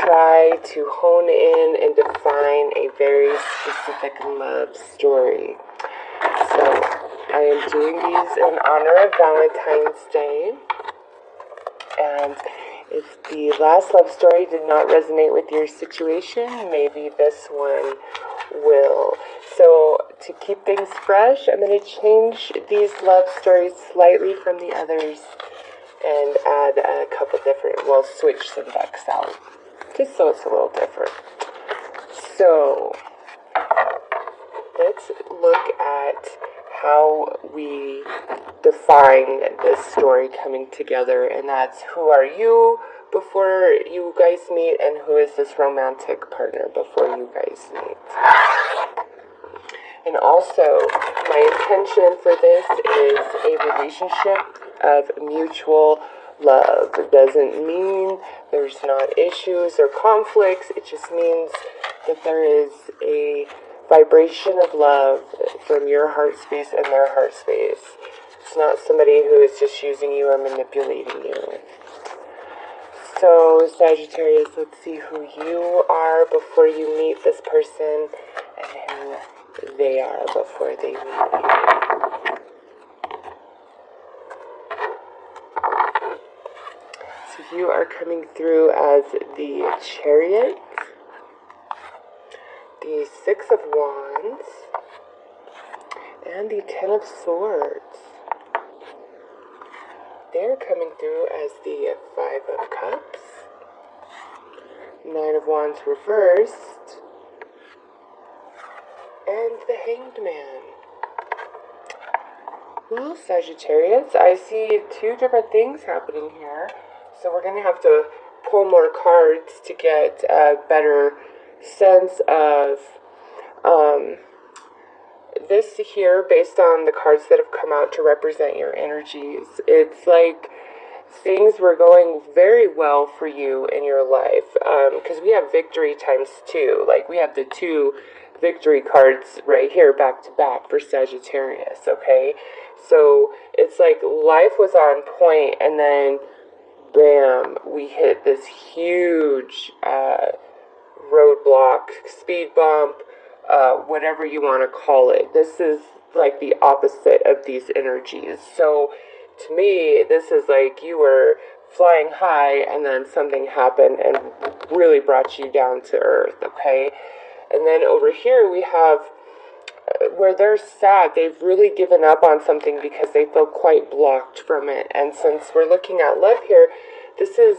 try to hone in and define a very specific love story. So I am doing these in honor of Valentine's Day. And if the last love story did not resonate with your situation, maybe this one will. So to keep things fresh, I'm going to change these love stories slightly from the others and add a couple different, we'll switch some decks out, just so it's a little different. So let's look at how we define this story coming together, and that's who are you before you guys meet, and who is this romantic partner before you guys meet. And also, my intention for this is a relationship of mutual love. It doesn't mean there's not issues or conflicts. It just means that there is a vibration of love from your heart space and their heart space. It's not somebody who is just using you or manipulating you. So, Sagittarius, let's see who you are before you meet this person and who they are before they meet you. So you are coming through as the Chariot, the Six of Wands, and the Ten of Swords. They're coming through as the Five of Cups, Nine of Wands reversed, and the Hanged Man. Well, Sagittarius, I see two different things happening here. So we're going to have to pull more cards to get a better sense of this here based on the cards that have come out to represent your energies. It's like things were going very well for you in your life because we have victory times 2. Like we have the 2 victory cards right here back to back for Sagittarius, okay? So it's like life was on point and then bam, we hit this huge roadblock, speed bump, whatever you want to call it. This is like the opposite of these energies. So to me, this is like you were flying high and then something happened and really brought you down to earth, okay? And then over here we have where they're sad. They've really given up on something because they feel quite blocked from it. And since we're looking at love here, this is,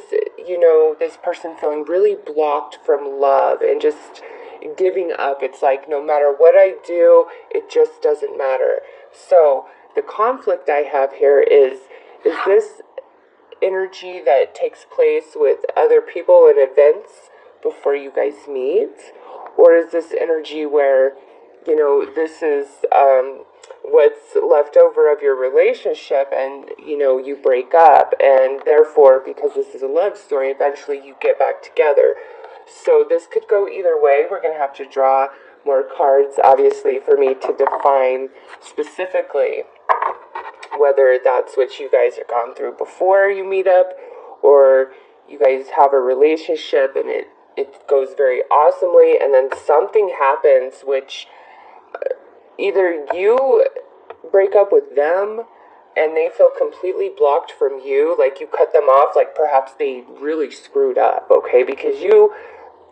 this person feeling really blocked from love and just giving up. It's like no matter what I do, it just doesn't matter. So the conflict I have here is this energy that takes place with other people and events before you guys meet? Or is this energy where, this is what's left over of your relationship and, you break up and therefore, because this is a love story, eventually you get back together. So this could go either way. We're going to have to draw more cards, obviously, for me to define specifically whether that's what you guys have gone through before you meet up or you guys have a relationship and it goes very awesomely and then something happens which either you break up with them and they feel completely blocked from you, like you cut them off, like perhaps they really screwed up, okay? Because you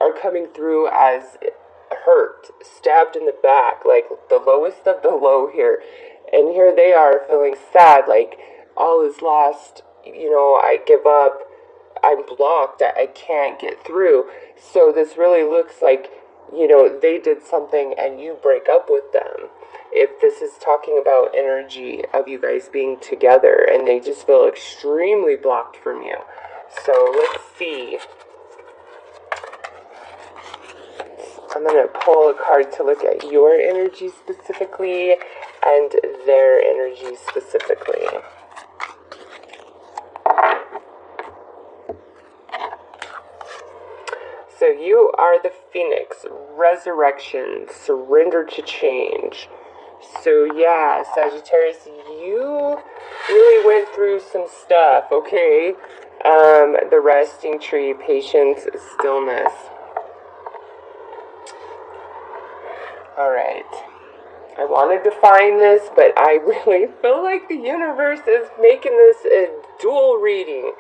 are coming through as hurt, stabbed in the back, like the lowest of the low here. And here they are feeling sad, like all is lost, I give up, I'm blocked, I can't get through. So this really looks like, they did something and you break up with them. If this is talking about energy of you guys being together and they just feel extremely blocked from you. So let's see. I'm going to pull a card to look at your energy specifically and their energy specifically. So you are the Phoenix, resurrection, surrender to change. So yeah, Sagittarius, you really went through some stuff, okay? The resting tree, patience, stillness. All right. I wanted to find this, but I really feel like the universe is making this a dual reading.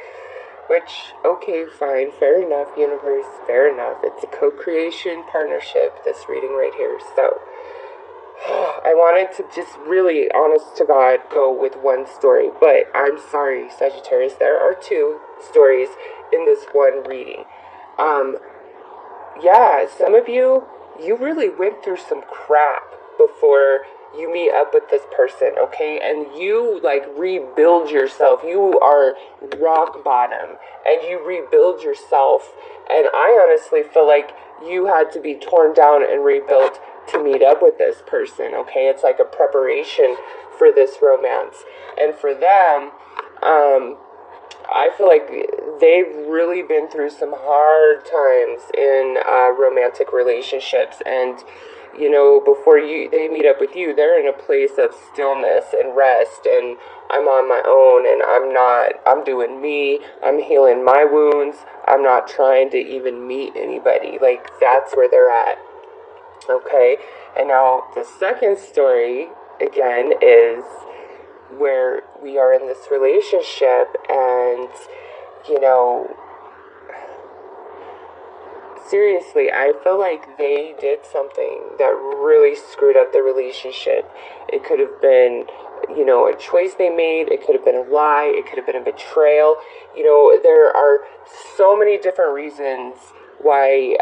Which, okay, fine, fair enough, universe, fair enough. It's a co-creation partnership, this reading right here. So, I wanted to just really, honest to God, go with one story. But I'm sorry, Sagittarius, there are two stories in this one reading. Yeah, some of you really went through some crap before you meet up with this person, okay? And you, like, rebuild yourself. You are rock bottom, and you rebuild yourself. And I honestly feel like you had to be torn down and rebuilt to meet up with this person, okay? It's like a preparation for this romance. And for them, I feel like they've really been through some hard times in romantic relationships, and you know, before they meet up with you, they're in a place of stillness and rest, and I'm on my own, and I'm doing me, I'm healing my wounds, I'm not trying to even meet anybody. Like, that's where they're at, okay? And now the second story, again, is where we are in this relationship, and you know, seriously, I feel like they did something that really screwed up the relationship. It could have been, you know, a choice they made. It could have been a lie. It could have been a betrayal. You know, there are so many different reasons why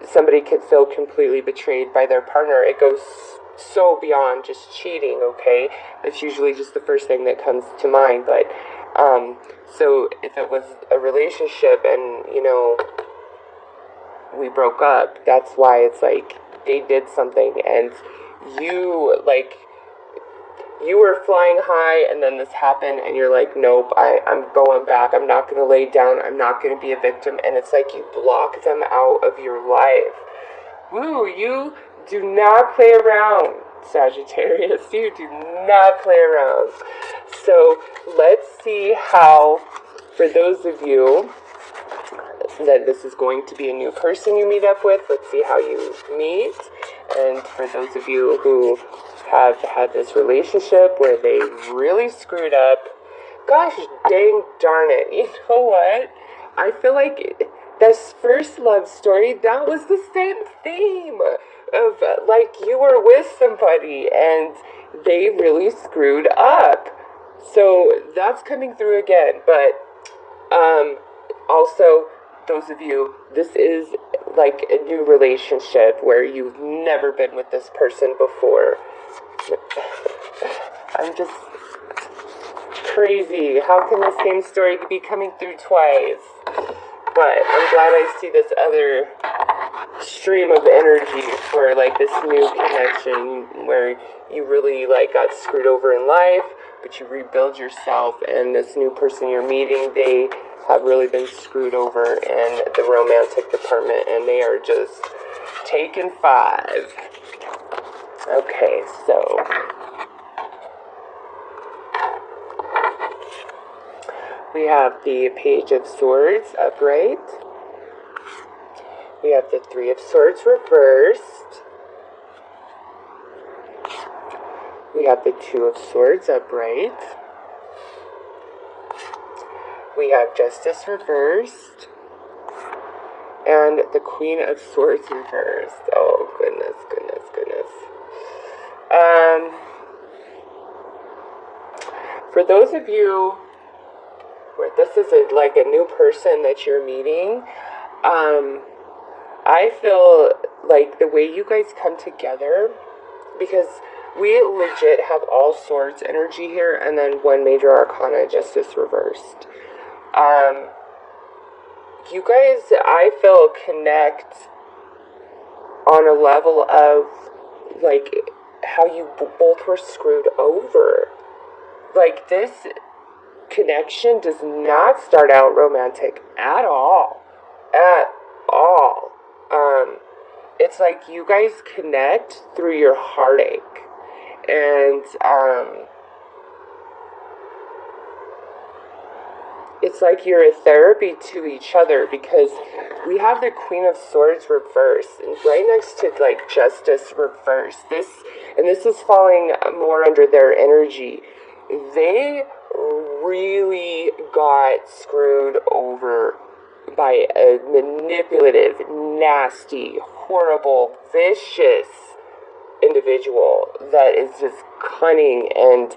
somebody could feel completely betrayed by their partner. It goes so beyond just cheating, okay? That's usually just the first thing that comes to mind. But so if it was a relationship and, you know, we broke up, that's why it's like they did something, and you, like, you were flying high, and then this happened, and you're like, nope, I'm going back, I'm not going to lay down, I'm not going to be a victim, and it's like you block them out of your life. Woo, you do not play around, Sagittarius, you do not play around. So let's see how, for those of you that this is going to be a new person you meet up with, let's see how you meet. And for those of you who have had this relationship where they really screwed up, gosh dang darn it, you know what? I feel like this first love story, that was the same theme of, like, you were with somebody and they really screwed up. So that's coming through again. But also, those of you, this is like a new relationship where you've never been with this person before. I'm just crazy. How can the same story be coming through twice? But I'm glad I see this other stream of energy for, like, this new connection where you really, like, got screwed over in life, but you rebuild yourself, and this new person you're meeting, they have really been screwed over in the romantic department, and they are just taking 5. Okay, so we have the Page of Swords upright. We have the 3 of Swords reversed. We have the 2 of Swords upright. We have Justice reversed. And the Queen of Swords reversed. Oh, goodness, goodness, goodness. For those of you where this is like a new person that you're meeting, I feel like the way you guys come together, because we legit have all swords energy here, and then 1 major arcana, Justice reversed. You guys, I feel, connect on a level of, like, how you both were screwed over. Like, this connection does not start out romantic at all. At all. It's like you guys connect through your heartache. And, it's like you're a therapy to each other, because we have the Queen of Swords reversed, and right next to like Justice reversed. This is falling more under their energy. They really got screwed over by a manipulative, nasty, horrible, vicious individual that is just cunning and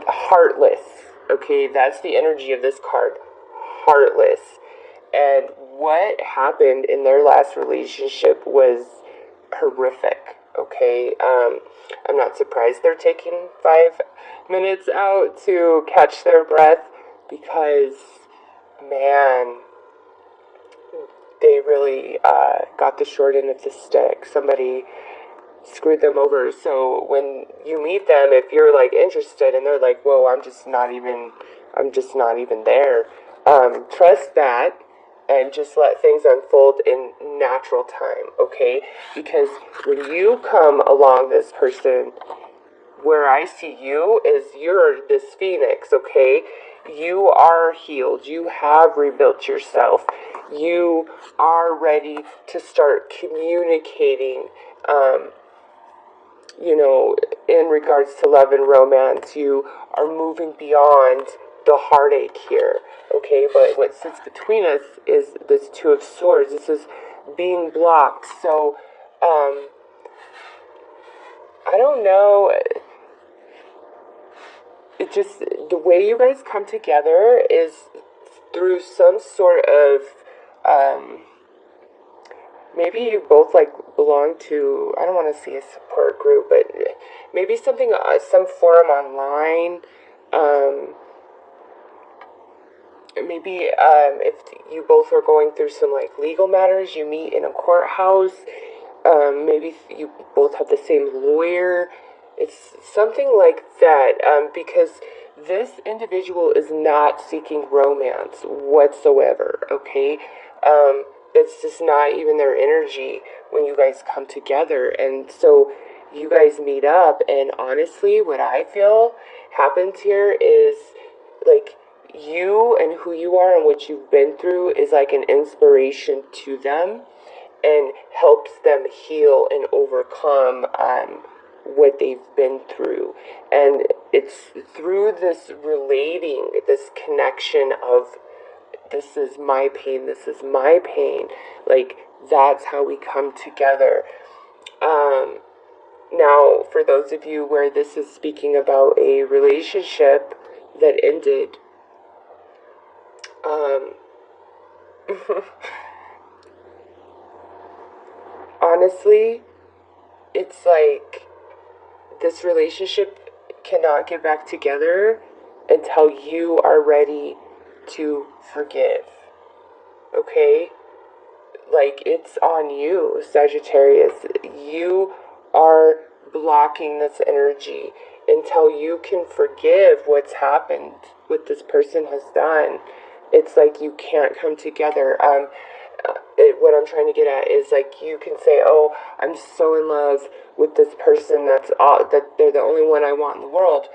heartless. Okay, that's the energy of this card. Heartless. And what happened in their last relationship was horrific. Okay, I'm not surprised they're taking 5 minutes out to catch their breath, because, man, they really got the short end of the stick. Somebody screwed them over. So when you meet them, if you're like interested and they're like, whoa, I'm just not even there, trust that and just let things unfold in natural time. Okay, because when you come along this person, where I see you is you're this phoenix. Okay, you are healed, you have rebuilt yourself, you are ready to start communicating, in regards to love and romance. You are moving beyond the heartache here, okay? But what sits between us is this Two of Swords. This is being blocked. So, I don't know. It just, the way you guys come together is through some sort of, maybe you both like belong to, I don't want to say a support group, but maybe something, some forum online. Maybe if you both are going through some like legal matters, you meet in a courthouse. Maybe you both have the same lawyer. It's something like that, because this individual is not seeking romance whatsoever, okay? It's just not even their energy when you guys come together. And so you guys meet up, and honestly, what I feel happens here is like you and who you are and what you've been through is like an inspiration to them and helps them heal and overcome what they've been through. And it's through this relating, this connection of, this is my pain, this is my pain, like that's how we come together. Now, for those of you where this is speaking about a relationship that ended, honestly, it's like this relationship cannot get back together until you are ready to forgive. Okay? Like, it's on you, Sagittarius. You are blocking this energy until you can forgive what's happened, what this person has done. It's like you can't come together. What I'm trying to get at is like you can say, oh, I'm so in love with this person, that they're the only one I want in the world.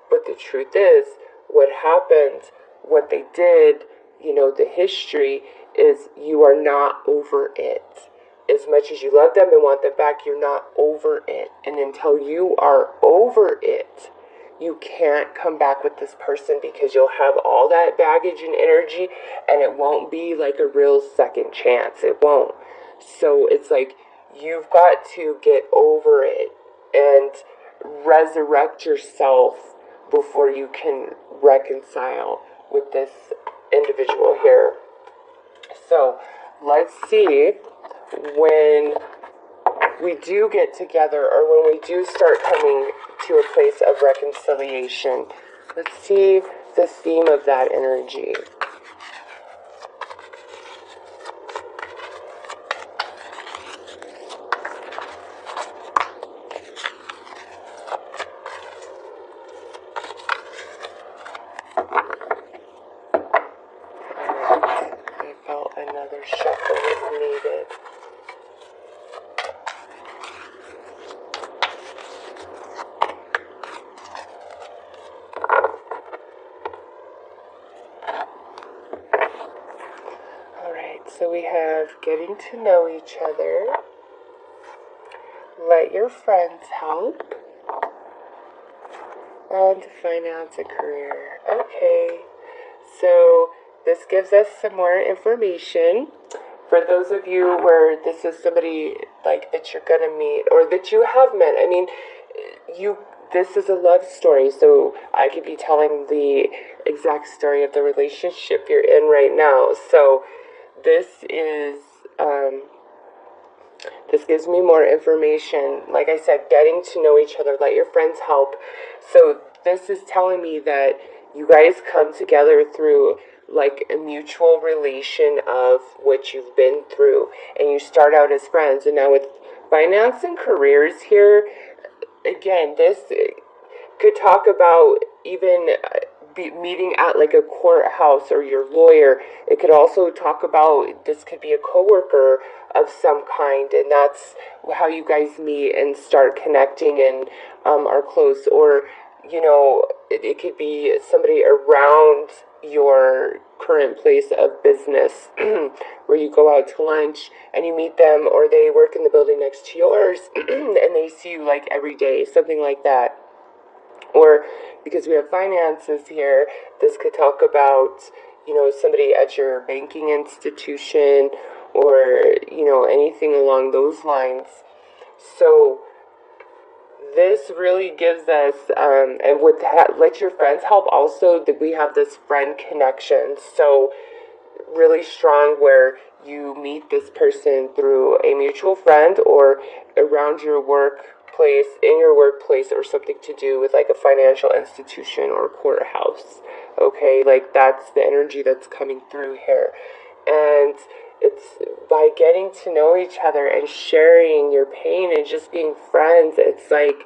But the truth is, what happened, what they did, the history is you are not over it. As much as you love them and want them back, you're not over it. And until you are over it, you can't come back with this person, because you'll have all that baggage and energy, and it won't be like a real second chance. It won't. So it's like you've got to get over it and resurrect yourself before you can reconcile with this individual here. So let's see, when we do get together, or when we do start coming to a place of reconciliation, let's see the theme of that energy. I felt another shuffle was needed. So we have getting to know each other. Let your friends help. And finance a career. Okay. So this gives us some more information. For those of you where this is somebody like that you're gonna meet or that you have met, I mean, this is a love story, so I could be telling the exact story of the relationship you're in right now. So this is this gives me more information. Like I said, getting to know each other, let your friends help. So this is telling me that you guys come together through like a mutual relation of what you've been through, and you start out as friends. And now with finance and careers here, again, this could talk about even meeting at like a courthouse or your lawyer. It could also talk about, this could be a coworker of some kind, and that's how you guys meet and start connecting and are close. Or it could be somebody around your current place of business where you go out to lunch and you meet them, or they work in the building next to yours and they see you like every day, something like that. Or because we have finances here, this could talk about somebody at your banking institution, or anything along those lines. So this really gives us, and with that, let your friends help also, that we have this friend connection. So really strong, where you meet this person through a mutual friend or around your workplace, in your workplace, or something to do with like a financial institution or a courthouse. Okay, like that's the energy that's coming through here. And it's by getting to know each other and sharing your pain and just being friends. It's like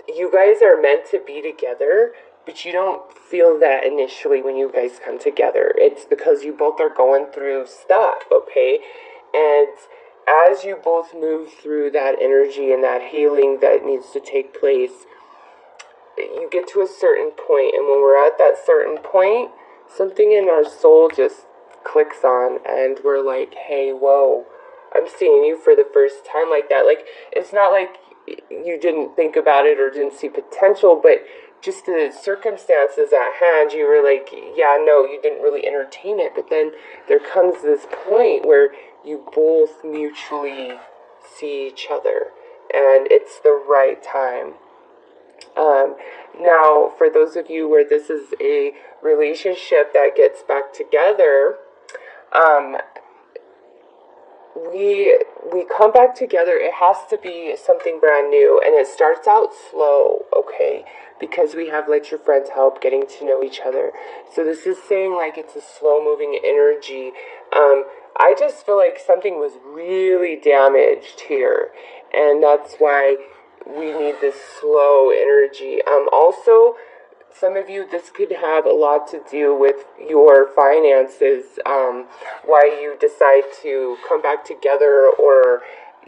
you guys are meant to be together, but you don't feel that initially when you guys come together. It's because you both are going through stuff, okay? And as you both move through that energy and that healing that needs to take place, you get to a certain point, and when we're at that certain point, something in our soul just clicks on, and we're like, hey, whoa, I'm seeing you for the first time like that. Like, it's not like you didn't think about it or didn't see potential, but just the circumstances at hand, you were like, yeah, no, you didn't really entertain it. But then there comes this point where you both mutually see each other, and it's the right time. Now, for those of you where this is a relationship that gets back together, we come back together. It has to be something brand new, and it starts out slow, okay? Because we have let your friends help, getting to know each other. So this is saying like it's a slow moving energy. I just feel like something was really damaged here, and that's why we need this slow energy. Also, some of you, this could have a lot to do with your finances, why you decide to come back together or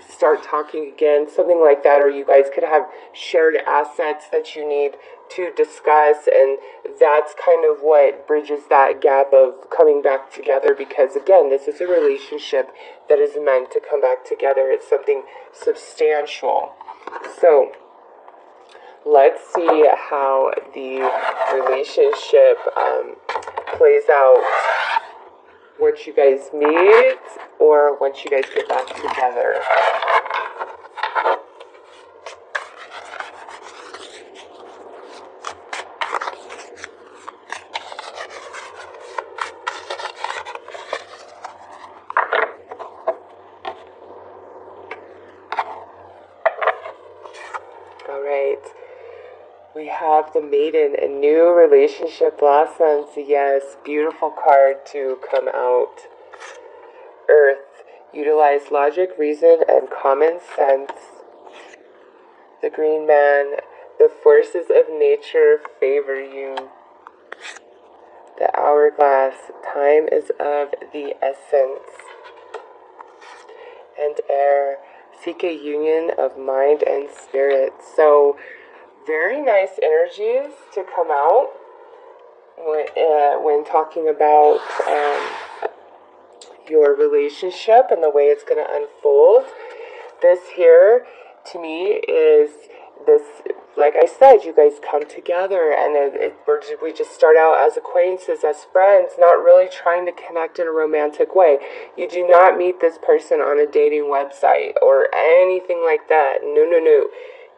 start talking again, something like that. Or you guys could have shared assets that you need to discuss, and that's kind of what bridges that gap of coming back together, because again, this is a relationship that is meant to come back together. It's something substantial. So let's see how the relationship plays out once you guys meet or once you guys get back together. All right. We have the Maiden, a new relationship blossoms. Yes, beautiful card to come out. Earth, utilize logic, reason, and common sense. The Green Man, the forces of nature favor you. The Hourglass, time is of the essence. And Air, seek a union of mind and spirit. So, very nice energies to come out when talking about your relationship and the way it's going to unfold. This here, to me, is this, like I said, you guys come together and we just start out as acquaintances, as friends, not really trying to connect in a romantic way. You do not meet this person on a dating website or anything like that. No, no, no.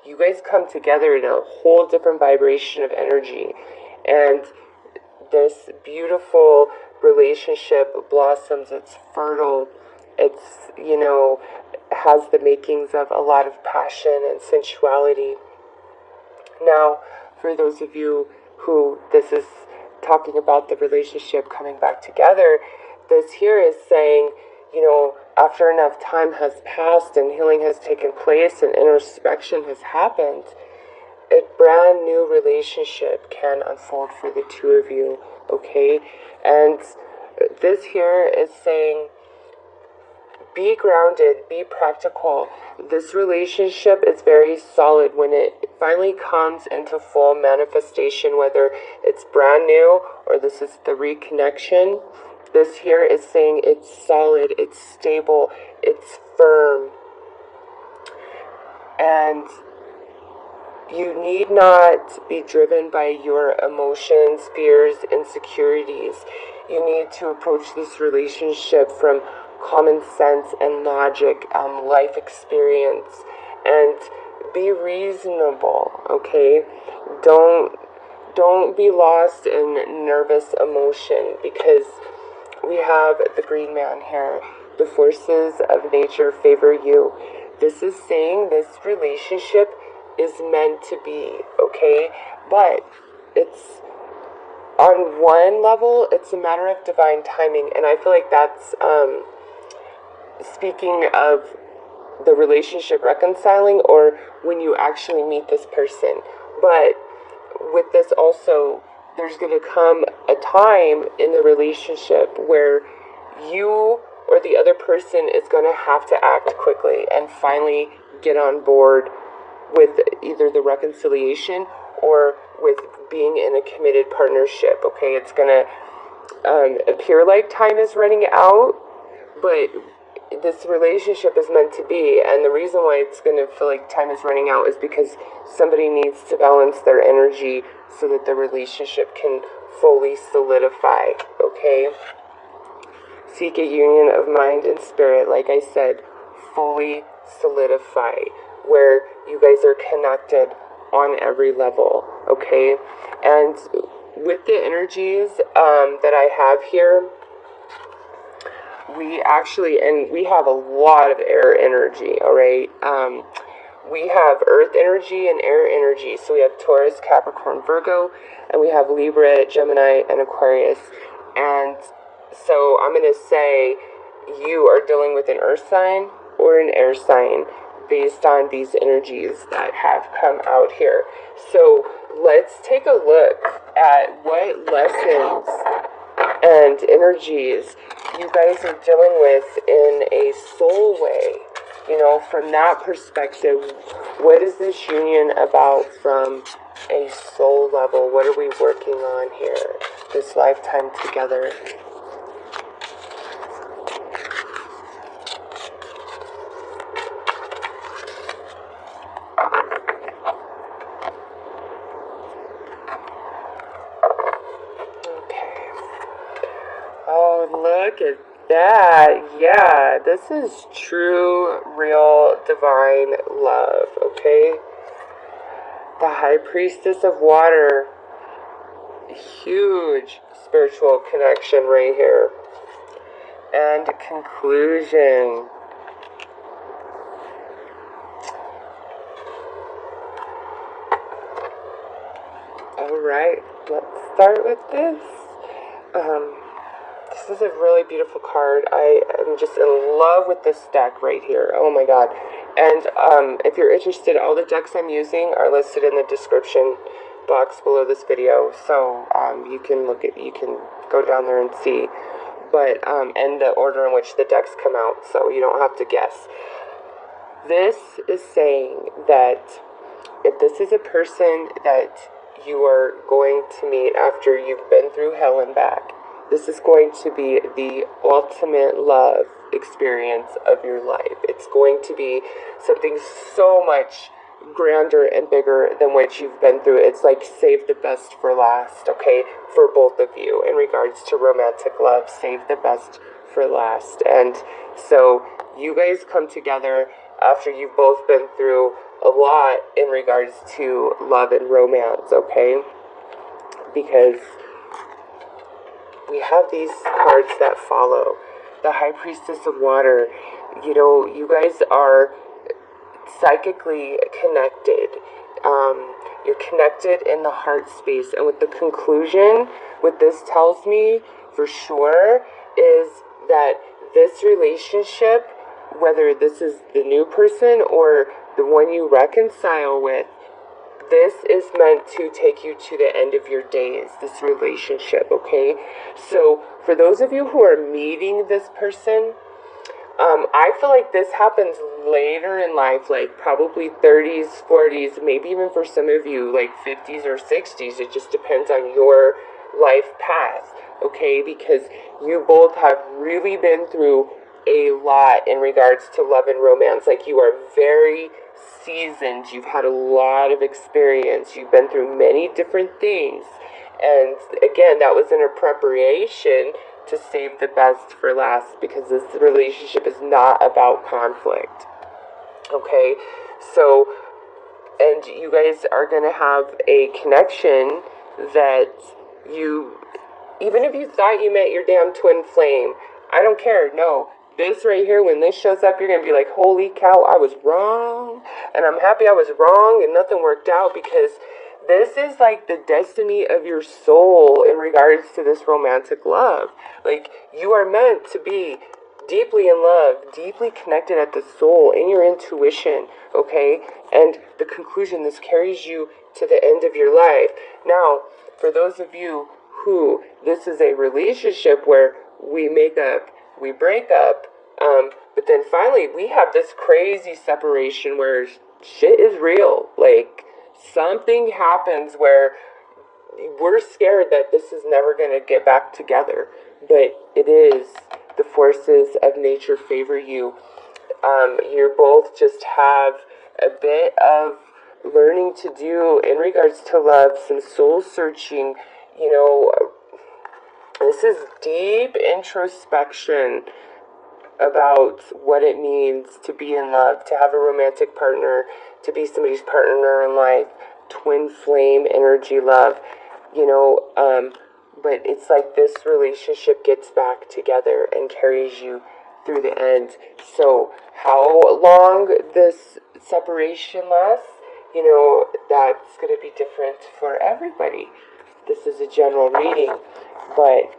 You guys come together in a whole different vibration of energy. And this beautiful relationship blossoms. It's fertile. It's, has the makings of a lot of passion and sensuality. Now, for those of you who this is talking about the relationship coming back together, this here is saying, after enough time has passed and healing has taken place and introspection has happened, a brand new relationship can unfold for the two of you, okay? And this here is saying, be grounded, be practical. This relationship is very solid when it finally comes into full manifestation, whether it's brand new or this is the reconnection. This here is saying it's solid, it's stable, it's firm. And you need not be driven by your emotions, fears, insecurities. You need to approach this relationship from common sense and logic, life experience, and be reasonable, okay? Don't be lost in nervous emotion, because we have the green man here. The forces of nature favor you. This is saying this relationship is meant to be, okay? But it's, on one level, it's a matter of divine timing, and I feel like that's speaking of the relationship reconciling, or when you actually meet this person. But with this also, there's going to come a time in the relationship where you or the other person is going to have to act quickly and finally get on board with either the reconciliation or with being in a committed partnership, okay? It's going to appear like time is running out, but this relationship is meant to be, and the reason why it's going to feel like time is running out is because somebody needs to balance their energy so that the relationship can fully solidify, okay? Seek a union of mind and spirit, like I said, fully solidify, where you guys are connected on every level, okay? And with the energies that I have here, we have a lot of air energy, all right? We have earth energy and air energy. So we have Taurus, Capricorn, Virgo, and we have Libra, Gemini, and Aquarius. And so I'm going to say you are dealing with an earth sign or an air sign based on these energies that have come out here. So let's take a look at what lessons and energies you guys are dealing with in a soul way. From that perspective, what is this union about from a soul level? What are we working on here this lifetime together? Okay. Oh, look at that. Yeah, this is true, real, divine love, okay? The High Priestess of Water. Huge spiritual connection right here. And conclusion. Alright, let's start with this. This is a really beautiful card. I am just in love with this deck right here. Oh my god. And if you're interested, all the decks I'm using are listed in the description box below this video. So you can go down there and see. But and the order in which the decks come out, so you don't have to guess. This is saying that if this is a person that you are going to meet after you've been through hell and back, This is going to be the ultimate love experience of your life. It's going to be something so much grander and bigger than what you've been through. It's like save the best for last, okay, for both of you in regards to romantic love. Save the best for last. And so you guys come together after you've both been through a lot in regards to love and romance, okay? Because we have these cards that follow. The High Priestess of Water. You know, you guys are psychically connected. You're connected in the heart space. And with the conclusion, what this tells me for sure is that this relationship, whether this is the new person or the one you reconcile with, this is meant to take you to the end of your days, this relationship, okay? So for those of you who are meeting this person, I feel like this happens later in life, like probably 30s, 40s, maybe even for some of you, like 50s or 60s. It just depends on your life path, okay? Because you both have really been through a lot in regards to love and romance. Like, you are very seasoned. You've had a lot of experience. You've been through many different things. And again, that was in a preparation to save the best for last, because this relationship is not about conflict. Okay? So, and you guys are going to have a connection that you, even if you thought you met your damn twin flame, I don't care. No. This right here, when this shows up, you're going to be like, holy cow, I was wrong. And I'm happy I was wrong and nothing worked out, because this is like the destiny of your soul in regards to this romantic love. Like, you are meant to be deeply in love, deeply connected at the soul, in your intuition, okay? And the conclusion, this carries you to the end of your life. Now, for those of you who, this is a relationship where we make up, we break up, but then finally we have this crazy separation where shit is real. Like, something happens where we're scared that this is never going to get back together, but it is. The forces of nature favor you. You both just have a bit of learning to do in regards to love, some soul searching. You know, this is deep introspection about what it means to be in love, to have a romantic partner, to be somebody's partner in life, twin flame energy love, you know, but it's like this relationship gets back together and carries you through the end. So how long this separation lasts, you know, that's going to be different for everybody. This is a general reading, but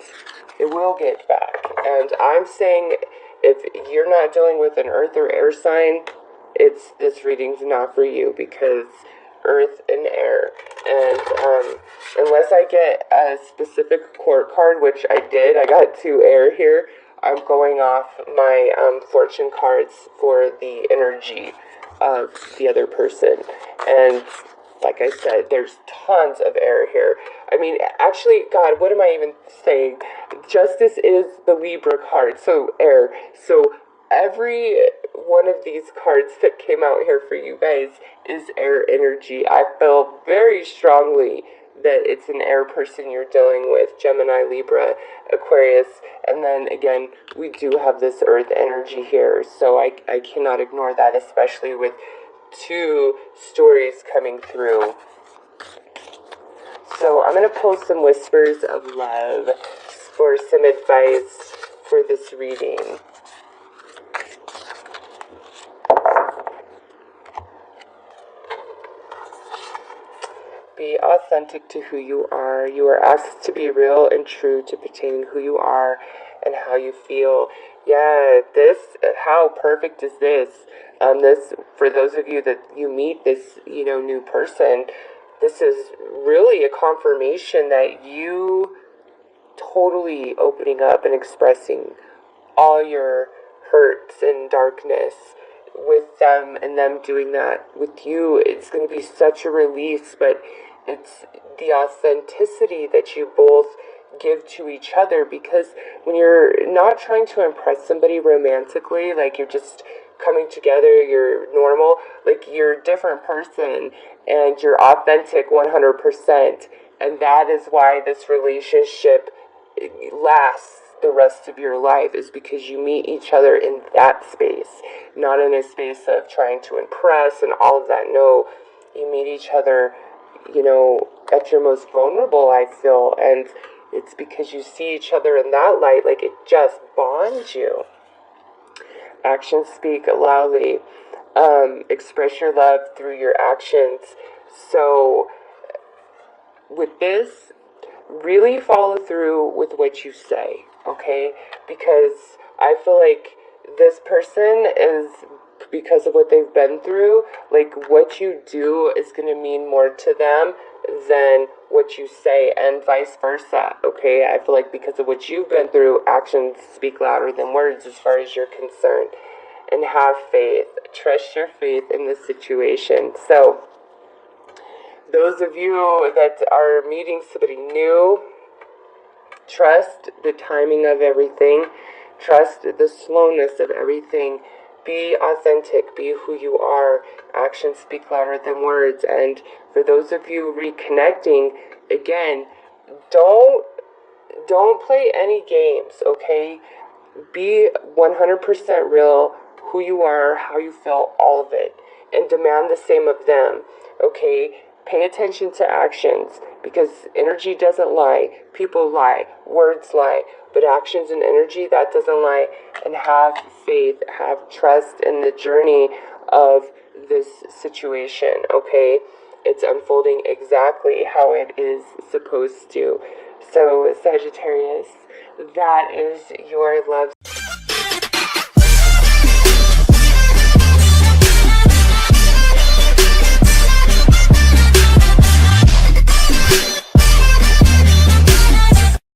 it will get back. And I'm saying, if you're not dealing with an earth or air sign, this reading's not for you, because earth and air. And unless I get a specific court card, which I did, I got 2 air here, I'm going off my fortune cards for the energy of the other person. And like I said, there's tons of air here. I mean, actually, God, what am I even saying? Justice is the Libra card, so air. So every one of these cards that came out here for you guys is air energy. I feel very strongly that it's an air person you're dealing with. Gemini, Libra, Aquarius. And then again, we do have this earth energy here. So I cannot ignore that, especially with 2 stories coming through. So I'm going to pull some whispers of love for some advice for this reading. Be authentic to who you are. You are asked to be real and true to pertaining who you are and how you feel. Yeah, how perfect is this? This, for those of you that you meet this, new person, this is really a confirmation that you totally opening up and expressing all your hurts and darkness with them, and them doing that with you. It's going to be such a release, but it's the authenticity that you both give to each other, because when you're not trying to impress somebody romantically, like you're just coming together, you're normal, like you're a different person and you're authentic 100%. And that is why this relationship lasts the rest of your life, is because you meet each other in that space, not in a space of trying to impress and all of that. No, you meet each other, at your most vulnerable, I feel, and it's because you see each other in that light, like it just bonds you. Actions speak loudly. Express your love through your actions. So with this, really follow through with what you say, okay? Because I feel like this person is, because of what they've been through, like what you do is going to mean more to them than what you say, and vice versa, okay? I feel like because of what you've been through, actions speak louder than words as far as you're concerned. And have faith. Trust your faith in this situation. So, those of you that are meeting somebody new, trust the timing of everything. Trust the slowness of everything. Be authentic. Be who you are. Actions speak louder than words. And for those of you reconnecting, again, don't play any games, okay? Be 100% real, who you are, how you feel, all of it. And demand the same of them, okay? Pay attention to actions, because energy doesn't lie. People lie. Words lie. But actions and energy, that doesn't lie. And have faith. Have trust in the journey of this situation, okay? It's unfolding exactly how it is supposed to. So, Sagittarius, that is your love.